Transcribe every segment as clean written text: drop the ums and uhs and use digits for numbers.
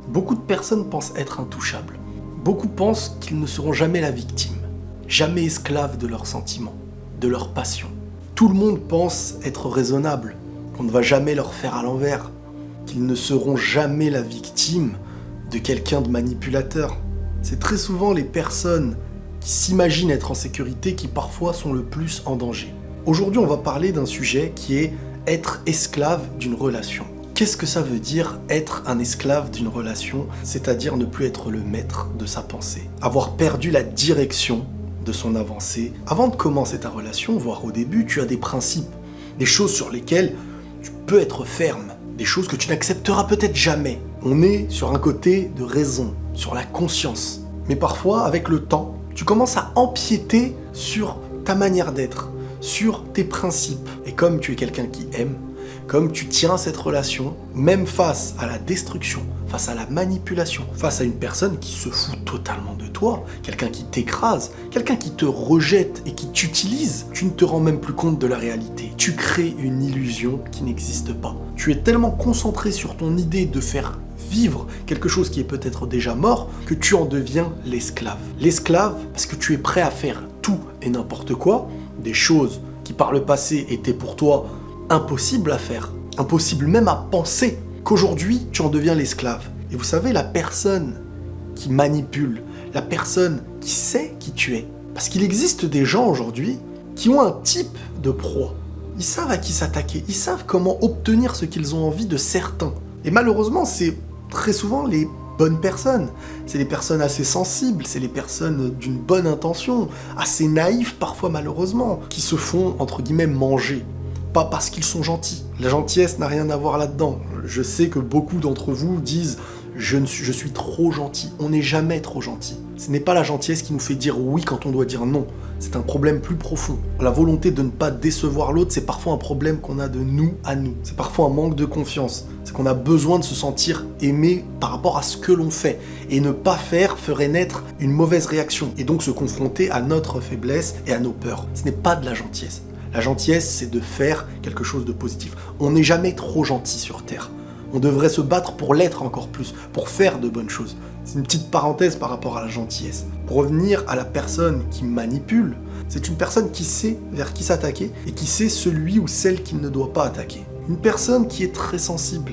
Beaucoup de personnes pensent être intouchables. Beaucoup pensent qu'ils ne seront jamais la victime, jamais esclaves de leurs sentiments, de leurs passions. Tout le monde pense être raisonnable, qu'on ne va jamais leur faire à l'envers, qu'ils ne seront jamais la victime de quelqu'un de manipulateur. C'est très souvent les personnes qui s'imaginent être en sécurité qui parfois sont le plus en danger. Aujourd'hui, on va parler d'un sujet qui est être esclave d'une relation. Qu'est-ce que ça veut dire être un esclave d'une relation, c'est-à-dire ne plus être le maître de sa pensée, avoir perdu la direction de son avancée. Avant de commencer ta relation, voire au début, tu as des principes, des choses sur lesquelles tu peux être ferme, des choses que tu n'accepteras peut-être jamais. On est sur un côté de raison, sur la conscience. Mais parfois, avec le temps, tu commences à empiéter sur ta manière d'être, sur tes principes. Et comme tu es quelqu'un qui aime, comme tu tiens à cette relation, même face à la destruction, face à la manipulation, face à une personne qui se fout totalement de toi, quelqu'un qui t'écrase, quelqu'un qui te rejette et qui t'utilise, tu ne te rends même plus compte de la réalité. Tu crées une illusion qui n'existe pas. Tu es tellement concentré sur ton idée de faire vivre quelque chose qui est peut-être déjà mort, que tu en deviens l'esclave. L'esclave parce que tu es prêt à faire tout et n'importe quoi, des choses qui par le passé étaient pour toi impossible à faire, impossible même à penser, qu'aujourd'hui tu en deviens l'esclave. Et vous savez, la personne qui manipule, la personne qui sait qui tu es, parce qu'il existe des gens aujourd'hui qui ont un type de proie. Ils savent à qui s'attaquer, ils savent comment obtenir ce qu'ils ont envie de certains. Et malheureusement, c'est très souvent les bonnes personnes. C'est les personnes assez sensibles, c'est les personnes d'une bonne intention, assez naïves parfois malheureusement, qui se font entre guillemets manger. Pas parce qu'ils sont gentils. La gentillesse n'a rien à voir là-dedans. Je sais que beaucoup d'entre vous disent « je suis trop gentil ». On n'est jamais trop gentil. Ce n'est pas la gentillesse qui nous fait dire oui quand on doit dire non. C'est un problème plus profond. La volonté de ne pas décevoir l'autre, c'est parfois un problème qu'on a de nous à nous. C'est parfois un manque de confiance. C'est qu'on a besoin de se sentir aimé par rapport à ce que l'on fait. Et ne pas faire ferait naître une mauvaise réaction. Et donc se confronter à notre faiblesse et à nos peurs. Ce n'est pas de la gentillesse. La gentillesse, c'est de faire quelque chose de positif. On n'est jamais trop gentil sur Terre. On devrait se battre pour l'être encore plus, pour faire de bonnes choses. C'est une petite parenthèse par rapport à la gentillesse. Pour revenir à la personne qui manipule, c'est une personne qui sait vers qui s'attaquer et qui sait celui ou celle qu'il ne doit pas attaquer. Une personne qui est très sensible.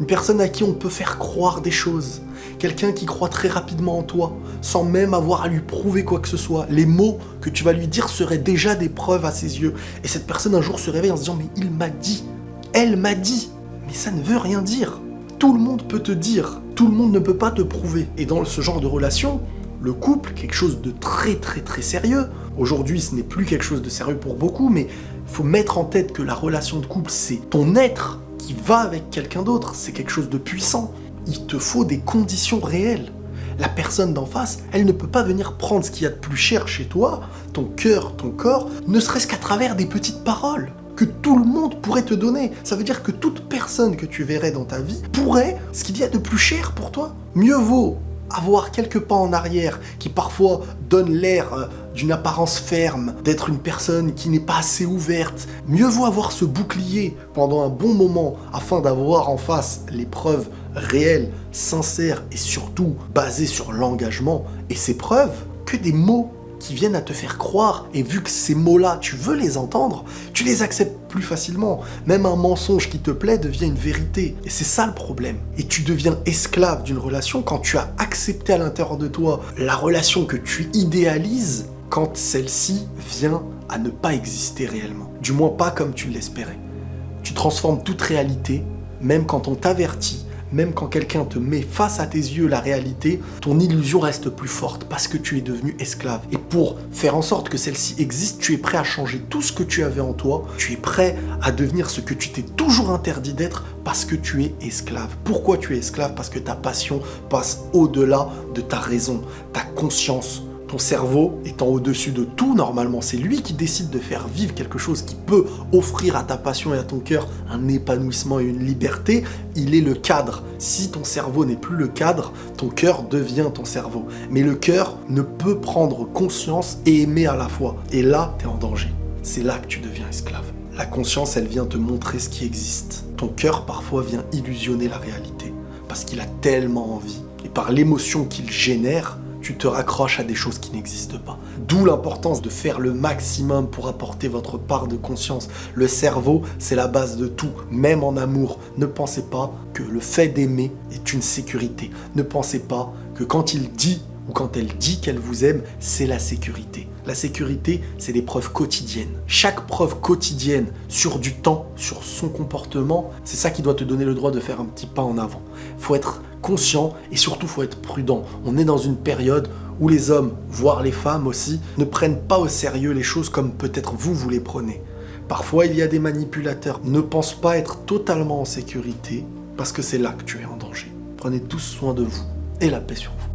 Une personne à qui on peut faire croire des choses. Quelqu'un qui croit très rapidement en toi, sans même avoir à lui prouver quoi que ce soit. Les mots que tu vas lui dire seraient déjà des preuves à ses yeux. Et cette personne un jour se réveille en se disant « mais il m'a dit, elle m'a dit ». Mais ça ne veut rien dire. Tout le monde peut te dire, tout le monde ne peut pas te prouver. Et dans ce genre de relation, le couple, quelque chose de très très très sérieux. Aujourd'hui, ce n'est plus quelque chose de sérieux pour beaucoup, mais il faut mettre en tête que la relation de couple, c'est ton être qui va avec quelqu'un d'autre, c'est quelque chose de puissant. Il te faut des conditions réelles. La personne d'en face, elle ne peut pas venir prendre ce qu'il y a de plus cher chez toi, ton cœur, ton corps, ne serait-ce qu'à travers des petites paroles que tout le monde pourrait te donner. Ça veut dire que toute personne que tu verrais dans ta vie pourrait ce qu'il y a de plus cher pour toi. Mieux vaut avoir quelques pas en arrière qui parfois donnent l'air d'une apparence ferme, d'être une personne qui n'est pas assez ouverte. Mieux vaut avoir ce bouclier pendant un bon moment afin d'avoir en face les preuves réelles, sincères et surtout basées sur l'engagement et ces preuves que des mots qui viennent à te faire croire, et vu que ces mots-là, tu veux les entendre, tu les acceptes plus facilement. Même un mensonge qui te plaît devient une vérité. Et c'est ça le problème. Et tu deviens esclave d'une relation quand tu as accepté à l'intérieur de toi la relation que tu idéalises, quand celle-ci vient à ne pas exister réellement. Du moins pas comme tu l'espérais. Tu transformes toute réalité, même quand on t'avertit, même quand quelqu'un te met face à tes yeux la réalité, ton illusion reste plus forte parce que tu es devenu esclave. Et pour faire en sorte que celle-ci existe, tu es prêt à changer tout ce que tu avais en toi, tu es prêt à devenir ce que tu t'es toujours interdit d'être parce que tu es esclave. Pourquoi tu es esclave? Parce que ta passion passe au-delà de ta raison, ta conscience. Ton cerveau étant au-dessus de tout, normalement, c'est lui qui décide de faire vivre quelque chose qui peut offrir à ta passion et à ton cœur un épanouissement et une liberté. Il est le cadre. Si ton cerveau n'est plus le cadre, ton cœur devient ton cerveau. Mais le cœur ne peut prendre conscience et aimer à la fois. Et là, tu es en danger. C'est là que tu deviens esclave. La conscience, elle vient te montrer ce qui existe. Ton cœur, parfois, vient illusionner la réalité. parce qu'il a tellement envie. Et par l'émotion qu'il génère, tu te raccroches à des choses qui n'existent pas. D'où l'importance de faire le maximum pour apporter votre part de conscience. Le cerveau, c'est la base de tout, même en amour. Ne pensez pas que le fait d'aimer est une sécurité. Ne pensez pas que quand il dit ou quand elle dit qu'elle vous aime, c'est la sécurité. La sécurité, c'est des preuves quotidiennes. Chaque preuve quotidienne sur du temps, sur son comportement, c'est ça qui doit te donner le droit de faire un petit pas en avant. Il faut être conscient et surtout il faut être prudent. On est dans une période où les hommes, voire les femmes aussi, ne prennent pas au sérieux les choses comme peut-être vous les prenez. Parfois, il y a des manipulateurs. Ne pense pas être totalement en sécurité parce que c'est là que tu es en danger. Prenez tous soin de vous et la paix sur vous.